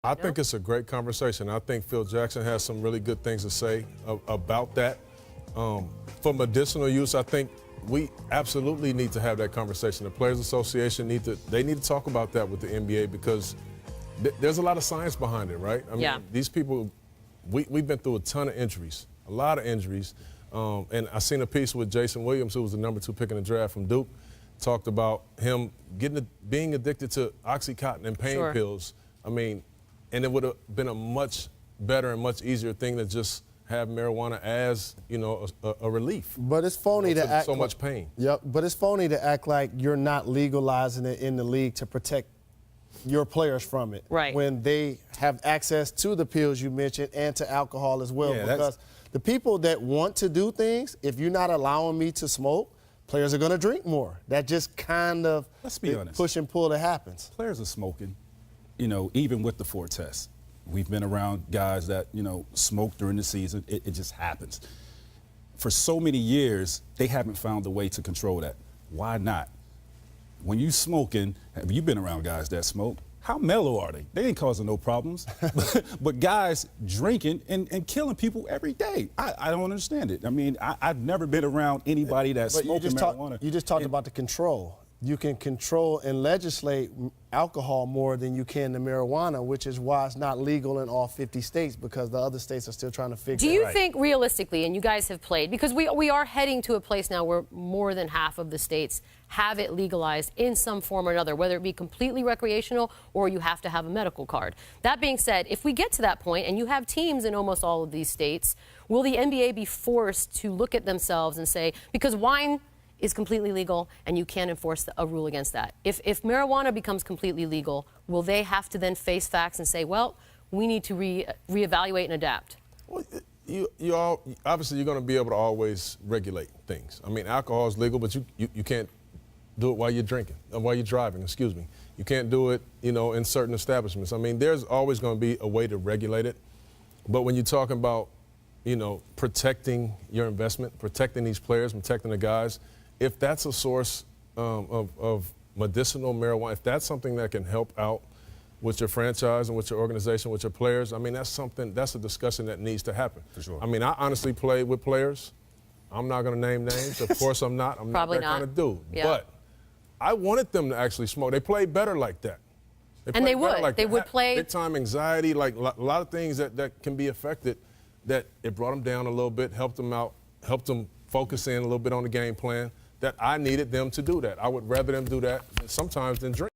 I think it's a great conversation. I think Phil Jackson has some really good things to say about that. For medicinal use, I think we absolutely need to have that conversation. The Players Association need to talk about that with the NBA because there's a lot of science behind it, right? I mean, these people, we've been through a ton of injuries, a lot of injuries. And I seen a piece with Jason Williams, who was the #2 pick in the draft from Duke, talked about him being addicted to Oxycontin and pain pills. I mean, and it would have been a much better and much easier thing to just have marijuana as, you know, a relief. But it's phony to act so much pain. Yep, but it's phony to act like you're not legalizing it in the league to protect your players from it. Right. When they have access to the pills you mentioned and to alcohol as well. Because the people that want to do things, if you're not allowing me to smoke, players are going to drink more. That just kind of Let's be honest. Push and pull that happens. Players are smoking, you know, even with the 4 tests. We've been around guys that, you know, smoke during the season. It just happens. For so many years, they haven't found a way to control that. Why not? When you smoking, have you been around guys that smoke? How mellow are they? They ain't causing no problems. But guys drinking and killing people every day. I don't understand it. I mean, I've never been around anybody that's smoking marijuana. You just talked about the control. You can control and legislate alcohol more than you can the marijuana, which is why it's not legal in all 50 states because the other states are still trying to figure it out. Do you think realistically, and you guys have played, because we are heading to a place now where more than half of the states have it legalized in some form or another, whether it be completely recreational or you have to have a medical card. That being said, if we get to that point and you have teams in almost all of these states, will the NBA be forced to look at themselves and say, because wine is completely legal and you can't enforce a rule against that. If marijuana becomes completely legal, will they have to then face facts and say, well, we need to reevaluate and adapt? Well, obviously you're going to be able to always regulate things. I mean, alcohol is legal, but you can't do it while you're drinking, or while you're driving, excuse me. You can't do it, you know, in certain establishments. I mean, there's always going to be a way to regulate it. But when you're talking about, you know, protecting your investment, protecting these players, protecting the guys, if that's a source of medicinal marijuana, if that's something that can help out with your franchise and with your organization, with your players, I mean, that's a discussion that needs to happen. For sure. I mean, I honestly played with players. I'm not going to name names. Of course I'm not. I'm Probably not that kind of dude. Yeah. But I wanted them to actually smoke. They played better like that. They would play. Big time anxiety, like a lot of things that can be affected, that it brought them down a little bit, helped them out, helped them focus in a little bit on the game plan. That I needed them to do that. I would rather them do that sometimes than drink.